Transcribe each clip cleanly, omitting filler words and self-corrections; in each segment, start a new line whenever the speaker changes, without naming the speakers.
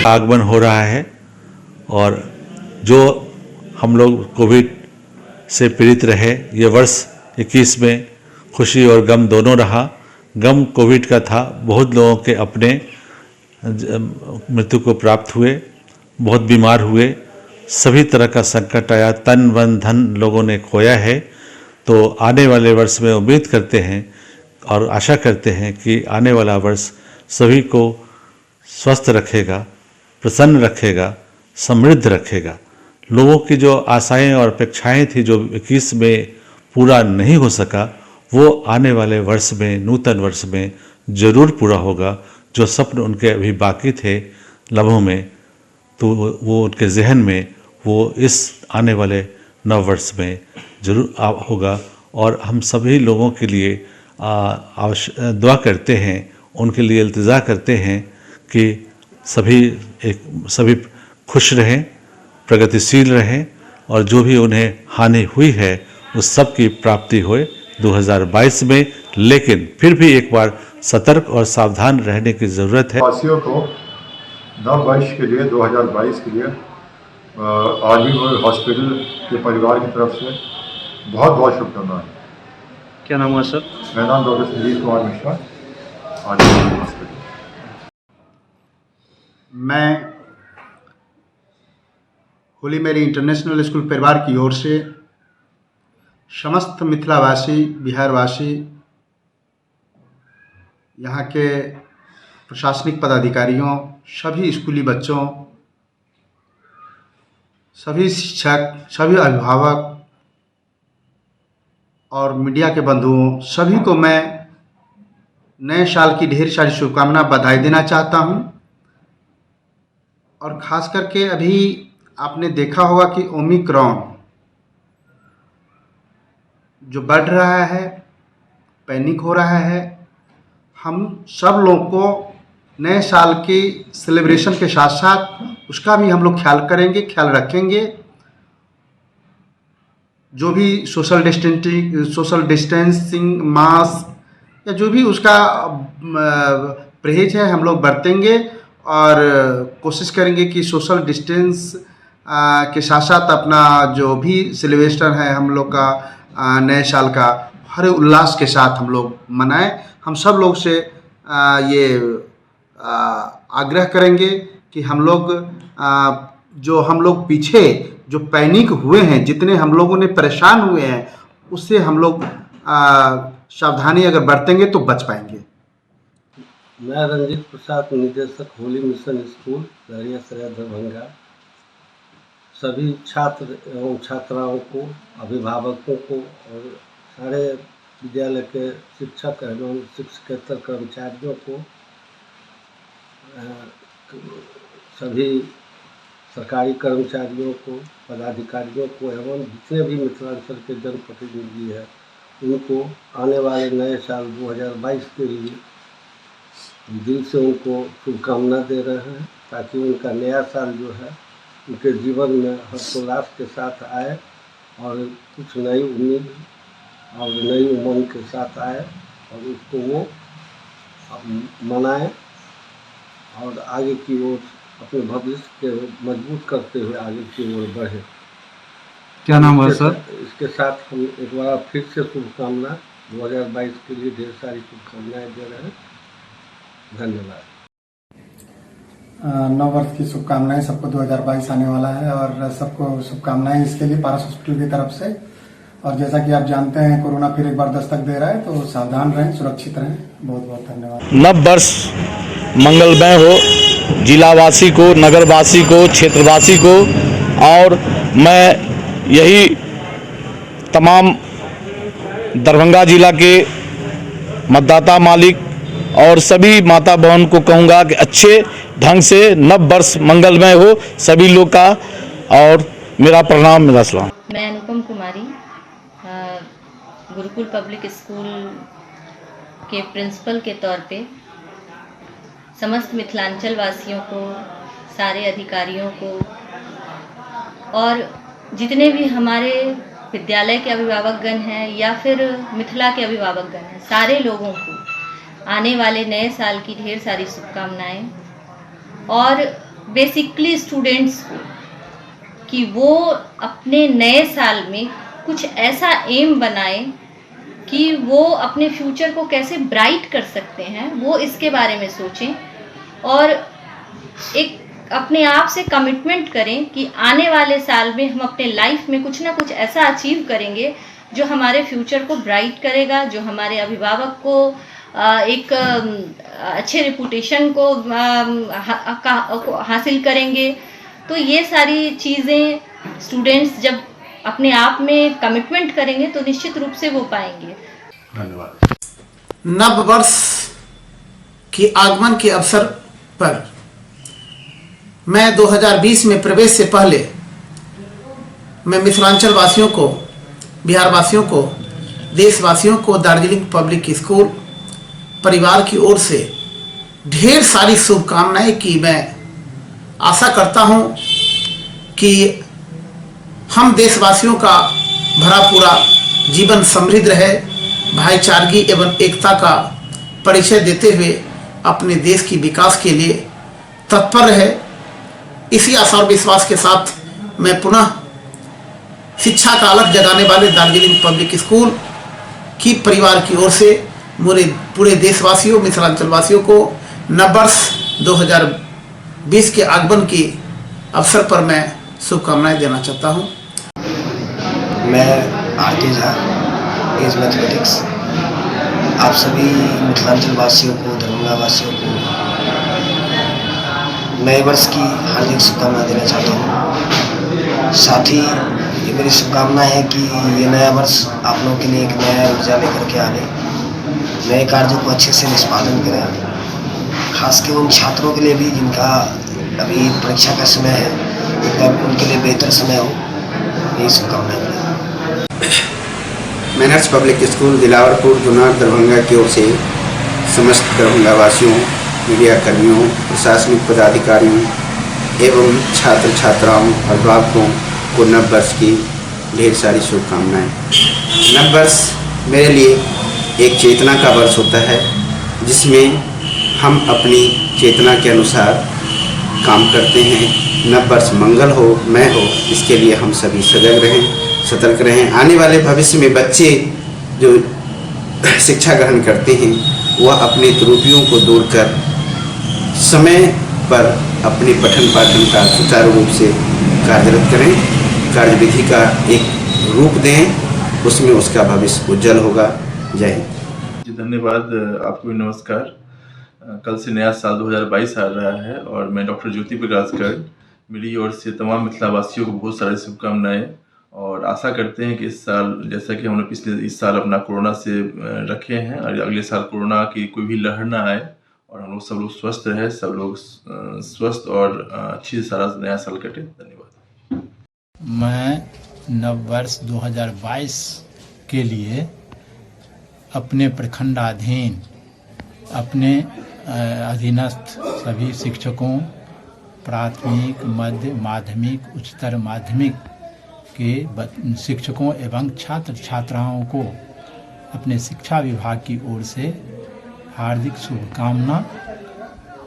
आगमन हो रहा है और जो हम लोग कोविड से पीड़ित रहे, ये वर्ष 21 में खुशी और गम दोनों रहा। गम कोविड का था, बहुत लोगों के अपने मृत्यु को प्राप्त हुए, बहुत बीमार हुए, सभी तरह का संकट आया, तन मन धन लोगों ने खोया है। तो आने वाले वर्ष में उम्मीद करते हैं और आशा करते हैं कि आने वाला वर्ष सभी को स्वस्थ रखेगा, प्रसन्न रखेगा, समृद्ध रखेगा। लोगों की जो आशाएं और अपेक्षाएं थी, जो 21 में पूरा नहीं हो सका, वो आने वाले वर्ष में, नूतन वर्ष में ज़रूर पूरा होगा। जो स्वप्न उनके अभी बाकी थे लम्हों में, तो वो उनके जहन में वो इस आने वाले नव वर्ष में ज़रूर होगा। और हम सभी लोगों के लिए दुआ करते हैं, उनके लिए इल्तिजा करते हैं कि सभी खुश रहें, प्रगतिशील रहें और जो भी उन्हें हानि हुई है उस सब की प्राप्ति होए 2022 में। लेकिन फिर भी एक बार सतर्क और सावधान रहने की ज़रूरत है।
वासियों को नव वर्ष के लिए 2022 के लिए आर्मी हॉस्पिटल के परिवार की तरफ से बहुत बहुत शुभकामनाएं।
क्या नाम हुआ सर?
मेरा नाम doctor Sanjeev Kumar Mishra, army hospital.
मैं होली मेरी इंटरनेशनल स्कूल परिवार की ओर से समस्त मिथिलावासी, बिहारवासी, यहाँ के प्रशासनिक पदाधिकारियों, सभी स्कूली बच्चों, सभी शिक्षक, सभी अभिभावक और मीडिया के बंधुओं, सभी को मैं नए साल की ढेर सारी शुभकामना, बधाई देना चाहता हूँ। और ख़ास करके अभी आपने देखा होगा कि ओमिक्रॉन जो बढ़ रहा है, पैनिक हो रहा है। हम सब लोगों को नए साल की सेलिब्रेशन के साथ साथ उसका भी हम लोग ख्याल करेंगे, ख्याल रखेंगे। जो भी सोशल डिस्टेंसिंग, मास्क या जो भी उसका परहेज है, हम लोग बरतेंगे और कोशिश करेंगे कि सोशल डिस्टेंस के साथ साथ अपना जो भी सेलिब्रेशन है हम लोग का नए साल का, हर उल्लास के साथ हम लोग मनाएं। हम सब लोग से ये आग्रह करेंगे कि हम लोग पीछे जो पैनिक हुए हैं, जितने हम लोगों ने परेशान हुए हैं, उससे हम लोग सावधानी अगर बरतेंगे तो बच पाएंगे।
मैं रंजीत प्रसाद, निदेशक होली मिशन स्कूल लहरिया सराय दरभंगा, सभी छात्र एवं छात्राओं को, अभिभावकों को और सारे विद्यालय के शिक्षक एवं शिक्षकेतर कर्मचारियों को, सभी सरकारी कर्मचारियों को, पदाधिकारियों को एवं जितने भी मिथिलांचल के जनप्रतिनिधि हैं, उनको आने वाले नए साल 2022 के लिए दिल से उनको शुभकामना दे रहे हैं, ताकि उनका नया साल जो है उनके जीवन में हर्षोल्लास के साथ आए और कुछ नई उम्मीद और नई उमंग के साथ आए और उसको वो मनाएं और आगे की ओर अपने भविष्य के मजबूत करते हुए आगे की ओर बढ़े।
क्या नाम हुआ सर?
इसके साथ हम एक बार फिर से शुभकामना 2022 के लिए ढेर सारी शुभकामनाएं दे रहे हैं। धन्यवाद।
नव वर्ष की शुभकामनाएं सबको। 2022 आने वाला है और सबको शुभकामनाएं इसके लिए पारस हॉस्पिटल की तरफ से। और जैसा कि आप जानते हैं, कोरोना फिर एक बार दस्तक दे रहा है, तो सावधान रहें, सुरक्षित रहें। बहुत बहुत धन्यवाद।
नव वर्ष मंगलमय हो जिलावासी को, नगरवासी को, क्षेत्रवासी को। और मैं यही तमाम दरभंगा जिला के मतदाता मालिक और सभी माता बहन को कहूँगा कि अच्छे ढंग से नव वर्ष मंगलमय हो सभी लोग का। और मेरा प्रणाम, मेरा सलाम।
मैं अनुपम कुमारी, गुरुकुल पब्लिक स्कूल के प्रिंसिपल के तौर पे समस्त मिथिलांचल वासियों को, सारे अधिकारियों को और जितने भी हमारे विद्यालय के अभिभावकगण हैं या फिर मिथिला के अभिभावकगण हैं, सारे लोगों को आने वाले नए साल की ढेर सारी शुभकामनाएं। और बेसिकली स्टूडेंट्स को कि वो अपने नए साल में कुछ ऐसा एम बनाए कि वो अपने फ्यूचर को कैसे ब्राइट कर सकते हैं, वो इसके बारे में सोचें और एक अपने आप से कमिटमेंट करें कि आने वाले साल में हम अपने लाइफ में कुछ ना कुछ ऐसा अचीव करेंगे जो हमारे फ्यूचर को ब्राइट करेगा, जो हमारे अभिभावक को एक अच्छे रेपुटेशन को हासिल करेंगे। तो ये सारी चीज़ें स्टूडेंट्स जब अपने आप में कमिटमेंट करेंगे तो निश्चित रूप से वो पाएंगे।
धन्यवाद।
नव वर्ष के आगमन के अवसर पर मैं 2020 में प्रवेश से पहले मैं मिथिलांचल वासियों को, बिहार वासियों को, देशवासियों को दार्जिलिंग पब्लिक स्कूल परिवार की ओर से ढेर सारी शुभकामनाएं की। मैं आशा करता हूं कि हम देशवासियों का भरा पूरा जीवन समृद्ध रहे, भाईचारगी एवं एकता का परिचय देते हुए अपने देश की विकास के लिए तत्पर रहे। इसी आशा और विश्वास के साथ मैं पुनः शिक्षा का अलग जगाने वाले दार्जिलिंग पब्लिक स्कूल की परिवार की ओर से मेरे पूरे देशवासियों, मिथिलांचल वासियों को नववर्ष 2020 के आगमन के अवसर पर मैं शुभकामनाएं देना चाहता हूं।
मैं आरके झा, एज मैथमेटिक्स, आप सभी मिथिलांचल वासियों को, दरभंगा वासियों को नए वर्ष की हार्दिक शुभकामनाएं देना चाहता हूँ। साथ ही ये मेरी शुभकामना है कि ये नया वर्ष आप लोगों के लिए एक नया ऊर्जा लेकर के आने, नए कार्यों को अच्छे से निष्पादन करें। खासकर उन छात्रों के लिए भी जिनका अभी परीक्षा का समय है, तब उनके लिए बेहतर समय हो, यही शुभकामनाएं।
मैनर्स पब्लिक स्कूल दिलावरपुर जुनार दरभंगा की ओर से समस्त दरभंगा वासियों, मीडिया कर्मियों, प्रशासनिक पदाधिकारियों एवं छात्र छात्राओं, अभिभावकों को नव वर्ष की ढेर सारी शुभकामनाएं। नव वर्ष मेरे लिए एक चेतना का वर्ष होता है जिसमें हम अपनी चेतना के अनुसार काम करते हैं। नव वर्ष मंगल हो, मैं हो, इसके लिए हम सभी सजग रहें, सतर्क रहें। आने वाले भविष्य में बच्चे जो शिक्षा ग्रहण करते हैं वह अपनी त्रुटियों को दूर कर समय पर अपने पठन पाठन का सुचारू रूप से कार्यरत करें, कार्यविधि का एक रूप दें, उसमें उसका भविष्य उज्जवल होगा। जय हिंद।
जी धन्यवाद। आपको भी नमस्कार। कल से नया साल 2022 आ रहा है और मैं डॉक्टर ज्योति प्रकाश गर्ग, मेरी ओर से तमाम मिथिलावासियों को बहुत सारी शुभकामनाएं और आशा करते हैं कि इस साल, जैसा कि हमने पिछले इस साल अपना कोरोना से रखे हैं और अगले साल कोरोना की कोई भी लहर ना आए और हम लोग सब लोग स्वस्थ रहे, सब लोग स्वस्थ और अच्छी से सारा नया साल कटे। धन्यवाद।
मैं नव वर्ष 2022 के लिए अपने प्रखंडाधीन, अपने अधीनस्थ सभी शिक्षकों, प्राथमिक, मध्य, माध्यमिक, उच्चतर माध्यमिक के शिक्षकों एवं छात्र छात्राओं को अपने शिक्षा विभाग की ओर से हार्दिक शुभकामना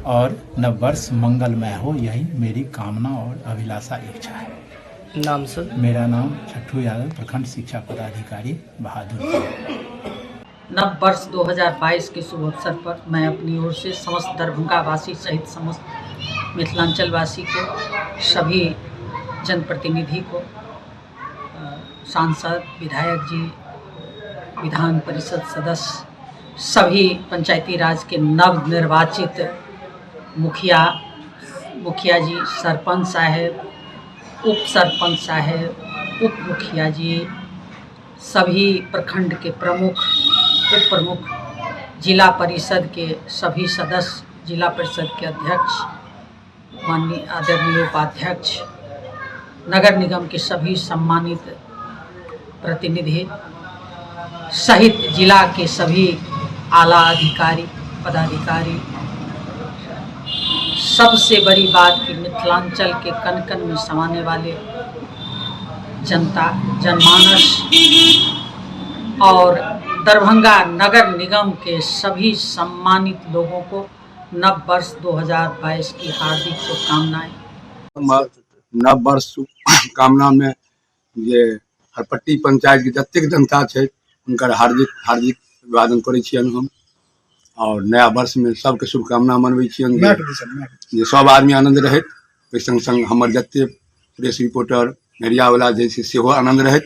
और नव वर्ष मंगलमय हो, यही मेरी कामना और अभिलाषा इच्छा है।
नाम सर?
मेरा नाम छठू यादव, प्रखंड शिक्षा पदाधिकारी बहादुरपुर।
नव वर्ष 2022 के शुभ अवसर पर मैं अपनी ओर से समस्त दरभंगा वासी सहित समस्त मिथिलांचल वासी को, सभी जनप्रतिनिधि को, सांसद, विधायक जी, विधान परिषद सदस्य, सभी पंचायती राज के नव निर्वाचित मुखिया जी, सरपंच साहब, उप सरपंच साहब, उप मुखिया जी, सभी प्रखंड के प्रमुख, उप प्रमुख, जिला परिषद के सभी सदस्य, जिला परिषद के अध्यक्ष, माननीय आदरणीय उपाध्यक्ष, नगर निगम के सभी सम्मानित प्रतिनिधि सहित जिला के सभी आला अधिकारी, पदाधिकारी। सबसे बड़ी बात कि मिथिलांचल के कण कण में समाने वाले जनता, जनमानस और दरभंगा नगर निगम के सभी सम्मानित लोगों को नव वर्ष 2022 की हार्दिक शुभकामनाएं।
नव वर्ष शुभकामना में ये हरपट्टी पंचायत के जतेक जनता है उनकर हार्दिक हार्दिक अभिवादन करै छियनि हम, और नया वर्ष में सबके शुभकामना मनबै छियनि जे सब आदमी आनंद रहत। ओहि संग संग हमर जते प्रेस रिपोर्टर मीडियावला जे छै सेहो आनंद रहत,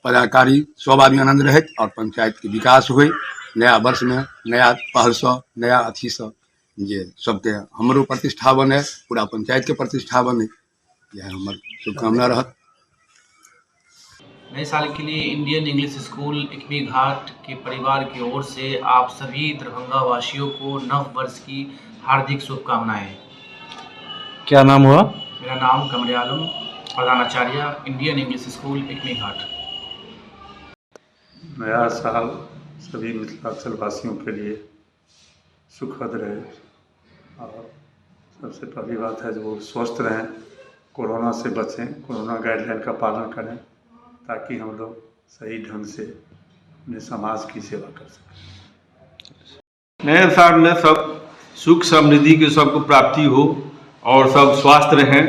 पदाधिकारी सब आदमी आनंद रहत, और पंचायत के विकास होय नया वर्ष में नया पहल से नया अथी से जे सबके हमरो प्रतिष्ठा बने, पूरा पंचायत के प्रतिष्ठा बने, यह हमर शुभकामना रहत।
नए साल के लिए इंडियन इंग्लिश स्कूल इकमी घाट के परिवार की ओर से आप सभी दरभंगा वासियों को नव वर्ष की हार्दिक शुभकामनाएं।
क्या नाम हुआ?
मेरा नाम कमरियालम, प्रधानाचार्य इंडियन इंग्लिश स्कूल इकमी घाट।
नया साल सभी मिथिलांचल वासियों के लिए सुखद रहे, और सबसे पहली बात है जो वो स्वस्थ रहें, कोरोना से बचें, कोरोना गाइडलाइन का पालन करें, ताकि हम लोग सही ढंग से अपने समाज की सेवा कर सकें।
नए साल में सब सुख समृद्धि की सबको प्राप्ति हो और सब स्वस्थ रहें,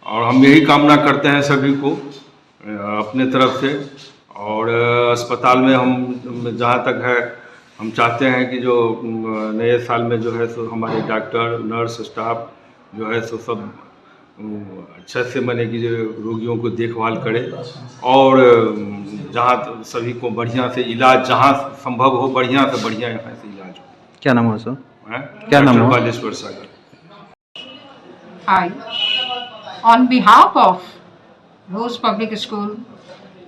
और हम यही कामना करते हैं सभी को अपने तरफ से। और अस्पताल में हम जहाँ तक है हम चाहते हैं कि जो नए साल में जो है सो हमारे डॉक्टर नर्स स्टाफ जो है सो सब अच्छे से माने कि जो रोगियों को देखभाल करे, और जहाँ सभी को बढ़िया से इलाज जहाँ संभव हो बढ़िया से बढ़िया यहाँ से इलाज हो।
क्या नाम हुआ सर? क्या नाम हुआ?
बालेश्वर सागर।
Hi, on behalf of Rose Public School,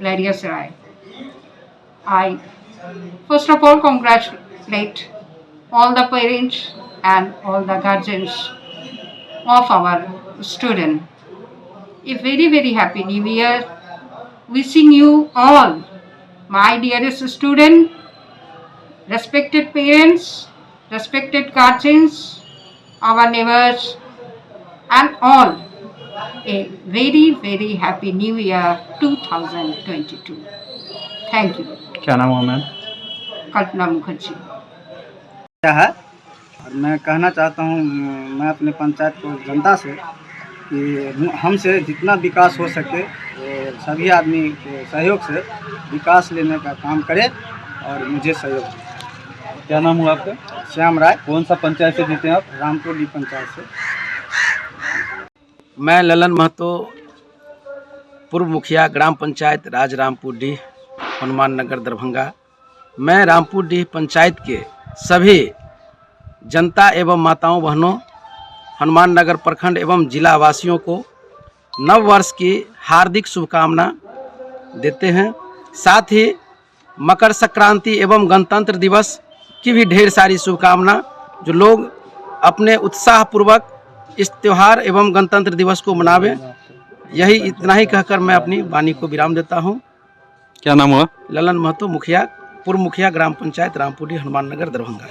Ladiasarai, I first of all congratulate all the parents and all the guardians of our student. A very very happy new year, wishing you all, my dearest student, respected parents, respected guardians, our neighbors, and all, a very very happy new year 2022. Thank you.
क्या नाम हुआ ma'am?
कल्पना मुखर्जी।
क्या है? और मैं कहना चाहता हूँ मैं अपने पंचायत को जनता से कि हमसे जितना विकास हो सके वो सभी आदमी के सहयोग से विकास लेने का काम करे और मुझे सहयोग दें। क्या नाम हुआ आपका? श्याम राय। कौन सा पंचायत से जीते हैं आप? रामपुर डी पंचायत से।
मैं ललन महतो, पूर्व मुखिया ग्राम पंचायत राज रामपुर डी, हनुमान नगर दरभंगा। मैं रामपुर डी पंचायत के सभी जनता एवं माताओं बहनों, हनुमान नगर प्रखंड एवं जिला वासियों को नव वर्ष की हार्दिक शुभकामना देते हैं। साथ ही मकर संक्रांति एवं गणतंत्र दिवस की भी ढेर सारी शुभकामना, जो लोग अपने उत्साहपूर्वक इस त्यौहार एवं गणतंत्र दिवस को मनावें। यही इतना ही कहकर मैं अपनी वाणी को विराम देता हूँ।
क्या नाम हुआ?
ललन महतो, मुखिया, पूर्व मुखिया ग्राम पंचायत रामपुर डी, हनुमान नगर दरभंगा।